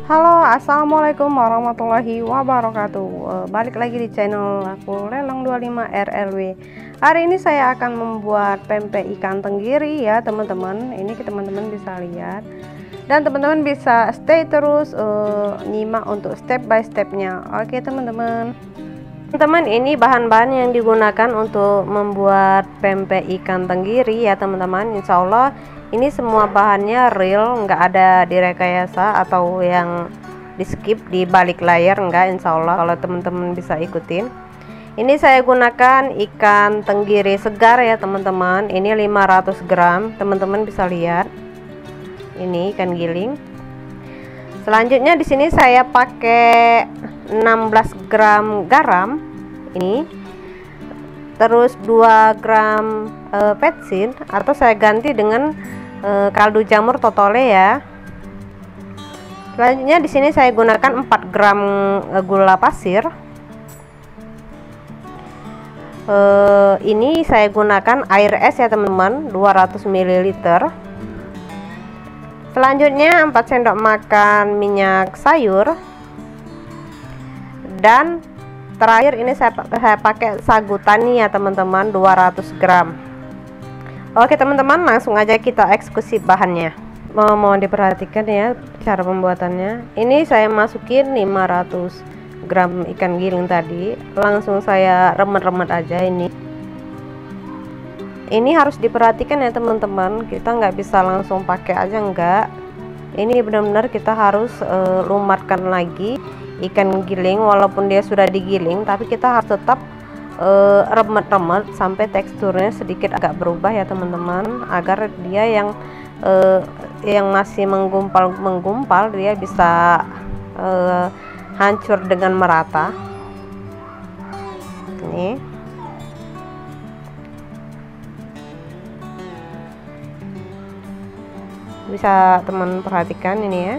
Halo, assalamualaikum warahmatullahi wabarakatuh. Balik lagi di channel aku Lelong 25 RLW. Hari ini saya akan membuat pempek ikan tenggiri ya teman-teman. Ini teman-teman bisa lihat dan teman-teman bisa stay terus nyimak untuk step by stepnya. Oke teman-teman. Teman-teman, ini bahan-bahan yang digunakan untuk membuat pempek ikan tenggiri ya teman-teman. Insya Allah ini semua bahannya real, nggak ada direkayasa atau yang di skip di balik layar, enggak. Insya Allah kalau teman-teman bisa ikutin. Ini saya gunakan ikan tenggiri segar ya teman-teman. Ini 500 gram, teman-teman bisa lihat. Ini ikan giling. Selanjutnya di sini saya pakai 16 gram garam ini, terus 2 gram petsin atau saya ganti dengan kaldu jamur totole ya. Selanjutnya di sini saya gunakan 4 gram gula pasir. Ini saya gunakan air es ya teman-teman, 200 ml. Selanjutnya 4 sendok makan minyak sayur. Dan terakhir ini saya pakai sagu tani ya teman-teman, 200 gram. Oke teman-teman, langsung aja kita eksekusi bahannya. Mohon diperhatikan ya cara pembuatannya. Ini saya masukin 500 gram ikan giling tadi, langsung saya remet-remet aja ini. Ini harus diperhatikan ya teman-teman, kita nggak bisa langsung pakai aja, enggak. Ini benar-benar kita harus lumatkan lagi ikan giling, walaupun dia sudah digiling tapi kita harus tetap remet-remet sampai teksturnya sedikit agak berubah ya teman-teman, agar dia yang masih menggumpal dia bisa hancur dengan merata. Ini bisa teman perhatikan ini ya.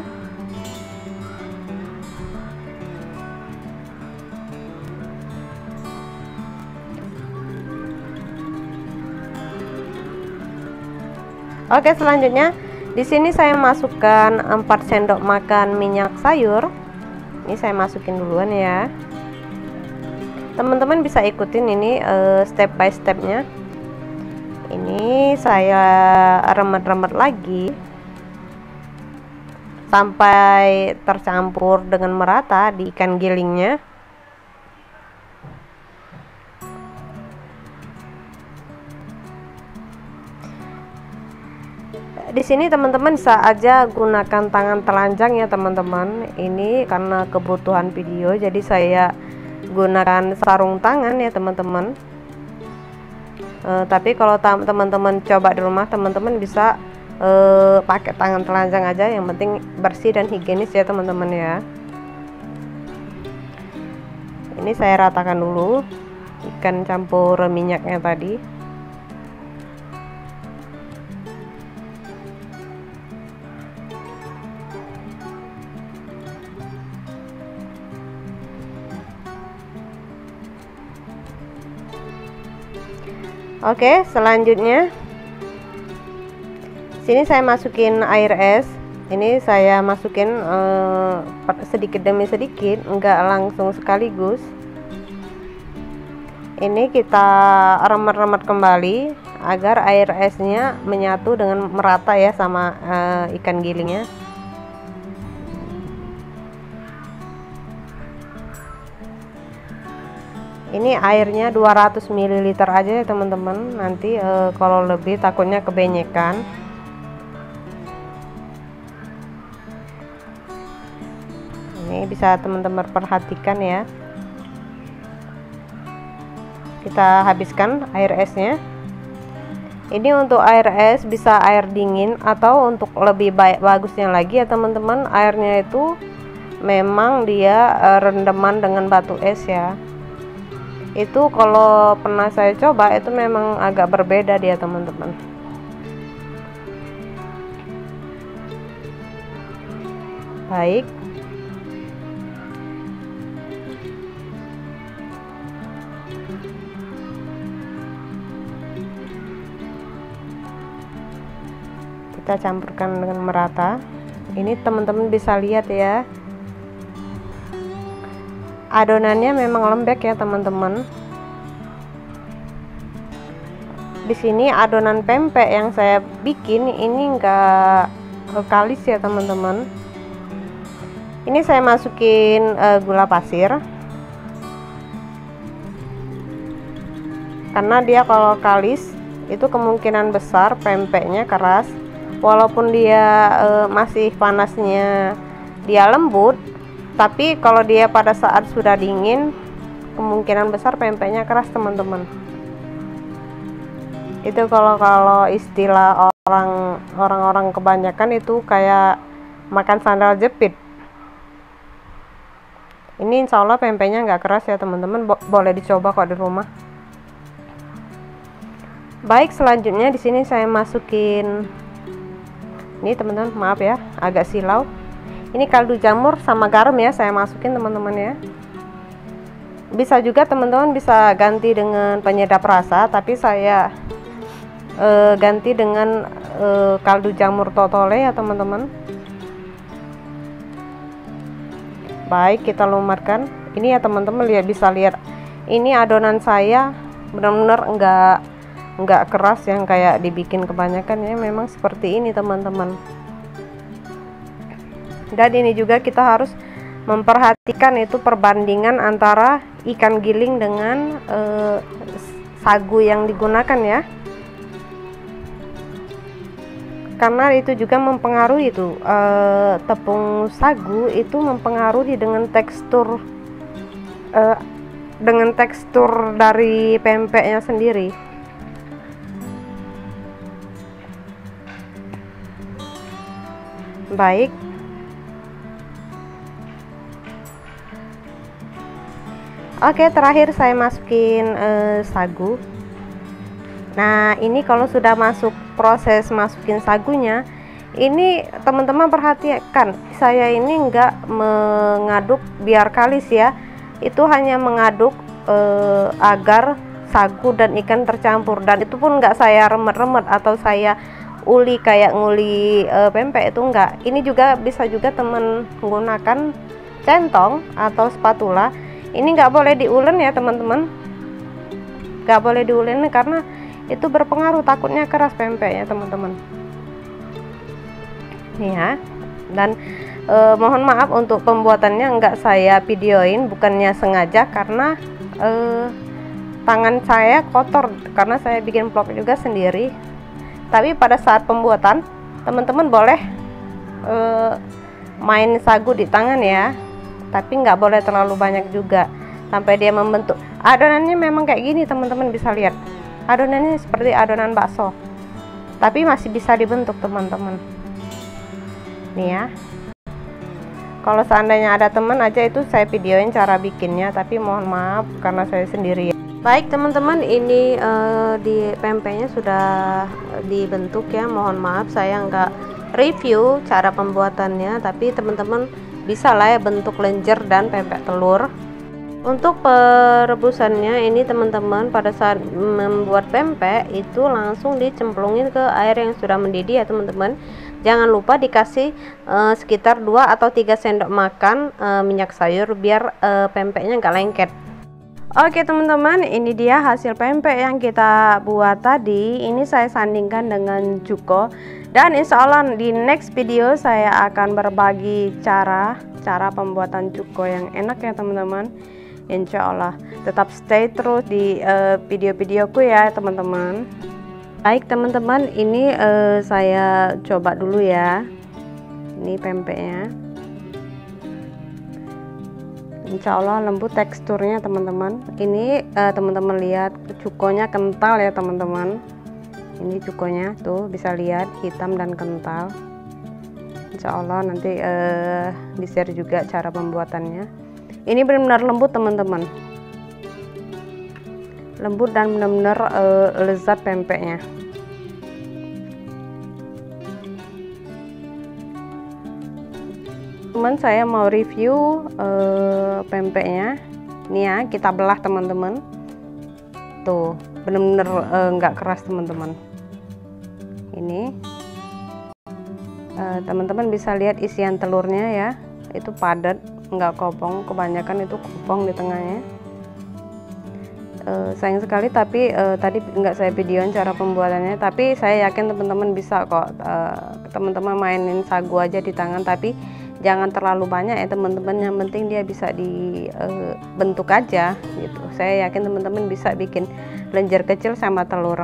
Oke, selanjutnya di sini saya masukkan 4 sendok makan minyak sayur. Ini saya masukin duluan ya. Teman-teman bisa ikutin ini step by stepnya. Ini saya remet-remet lagi sampai tercampur dengan merata di ikan gilingnya. Di sini teman-teman bisa aja gunakan tangan telanjang ya teman-teman. Ini karena kebutuhan video jadi saya gunakan sarung tangan ya teman-teman. Tapi kalau teman-teman coba di rumah, teman-teman bisa pakai tangan telanjang aja, yang penting bersih dan higienis ya teman-teman ya. Ini saya ratakan dulu ikan campur minyaknya tadi. Oke, selanjutnya sini saya masukin air es. Ini saya masukin sedikit demi sedikit, enggak langsung sekaligus. Ini kita remet-remet kembali agar air esnya menyatu dengan merata ya sama ikan gilingnya. Ini airnya 200 ml aja ya teman-teman. Nanti kalau lebih takutnya kebanyakan. Ini bisa teman-teman perhatikan ya. Kita habiskan air esnya. Ini untuk air es bisa air dingin, atau untuk lebih bagusnya lagi ya teman-teman, airnya itu memang dia rendaman dengan batu es ya. Itu kalau pernah saya coba itu memang agak berbeda dia teman-teman. Baik, kita campurkan dengan merata. Ini teman-teman bisa lihat ya, adonannya memang lembek ya teman-teman. Di sini adonan pempek yang saya bikin ini enggak kalis ya teman-teman. Ini saya masukin gula pasir, karena dia kalau kalis itu kemungkinan besar pempeknya keras. Walaupun dia masih panasnya dia lembut, tapi kalau dia pada saat sudah dingin kemungkinan besar pempeknya keras teman-teman. Itu kalau istilah orang-orang kebanyakan itu kayak makan sandal jepit. Ini insya Allah pempeknya nggak keras ya teman-teman, boleh dicoba kok di rumah. Baik, selanjutnya di sini saya masukin ini teman-teman, maaf ya agak silau. Ini kaldu jamur sama garam ya saya masukin teman-teman ya. Bisa juga teman-teman bisa ganti dengan penyedap rasa, tapi saya ganti dengan kaldu jamur totole ya teman-teman. Baik, kita lumatkan. Ini ya teman-teman, bisa lihat ini adonan saya benar-benar enggak keras yang kayak dibikin kebanyakan ya, memang seperti ini teman-teman. Dan ini juga kita harus memperhatikan itu perbandingan antara ikan giling dengan sagu yang digunakan ya, karena itu juga mempengaruhi itu tepung sagu itu mempengaruhi dengan tekstur dari pempeknya sendiri. Baik, oke, terakhir saya masukin sagu. Nah, ini kalau sudah masuk proses masukin sagunya, ini teman-teman perhatikan, saya ini enggak mengaduk biar kalis ya, itu hanya mengaduk agar sagu dan ikan tercampur, dan itu pun enggak saya remet-remet atau saya uli kayak nguli pempek, itu enggak. Ini juga bisa juga teman menggunakan centong atau spatula. Ini enggak boleh diulen ya teman-teman, enggak boleh diulen karena itu berpengaruh, takutnya keras pempeknya teman-teman. Nih ya, dan mohon maaf untuk pembuatannya enggak saya videoin, bukannya sengaja, karena tangan saya kotor karena saya bikin vlog juga sendiri. Tapi pada saat pembuatan teman-teman boleh main sagu di tangan ya, tapi nggak boleh terlalu banyak juga sampai dia membentuk. Adonannya memang kayak gini teman-teman, bisa lihat adonannya seperti adonan bakso, tapi masih bisa dibentuk teman-teman. Nih ya, kalau seandainya ada teman aja itu saya videoin cara bikinnya, tapi mohon maaf karena saya sendiri. Baik teman-teman, ini di pempeknya sudah dibentuk ya. Mohon maaf saya nggak review cara pembuatannya, tapi teman-teman bisa lah ya bentuk lenjer dan pempek telur. Untuk perebusannya ini teman-teman, pada saat membuat pempek itu langsung dicemplungin ke air yang sudah mendidih ya teman-teman. Jangan lupa dikasih sekitar 2 atau 3 sendok makan minyak sayur biar pempeknya nggak lengket. Oke teman-teman, ini dia hasil pempek yang kita buat tadi. Ini saya sandingkan dengan cuko, dan insya Allah di next video saya akan berbagi cara pembuatan cuko yang enak ya teman-teman. Insya Allah tetap stay terus di video-videoku ya teman-teman. Baik teman-teman, ini saya coba dulu ya, ini pempeknya. Insya Allah lembut teksturnya teman-teman. Ini teman-teman lihat cukonya kental ya teman-teman. Ini cukonya tuh bisa lihat hitam dan kental. Insya Allah nanti di share juga cara pembuatannya. Ini benar-benar lembut teman-teman, lembut dan benar-benar lezat pempeknya. Teman, saya mau review pempeknya. Ini ya, kita belah teman-teman. Tuh bener-bener nggak keras teman-teman. Ini Teman-teman bisa lihat isian telurnya ya, itu padat, nggak kopong. Kebanyakan itu kopong di tengahnya. Sayang sekali, tapi tadi nggak saya videoin cara pembuatannya, tapi saya yakin teman-teman bisa kok. Teman-teman mainin sagu aja di tangan, tapi jangan terlalu banyak ya teman-teman, yang penting dia bisa dibentuk aja gitu. Saya yakin teman-teman bisa bikin lenjer kecil sama telur.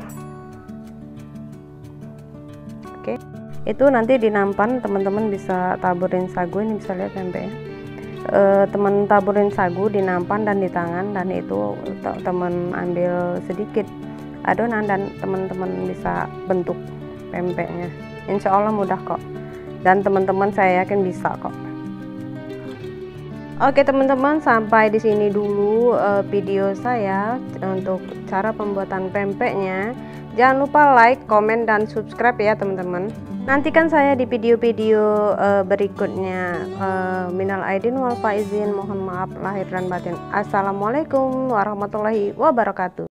Oke, itu nanti di nampan teman-teman bisa taburin sagu. Ini bisa lihat pempek ya. Teman taburin sagu di nampan dan di tangan, dan itu teman ambil sedikit adonan dan teman-teman bisa bentuk pempeknya. Insya Allah mudah kok, dan teman-teman saya yakin bisa kok. Oke teman-teman, sampai di sini dulu video saya untuk cara pembuatan pempeknya. Jangan lupa like, komen, dan subscribe ya teman-teman. Nantikan saya di video-video berikutnya. Minal aidin wal faizin, mohon maaf lahir dan batin. Assalamualaikum warahmatullahi wabarakatuh.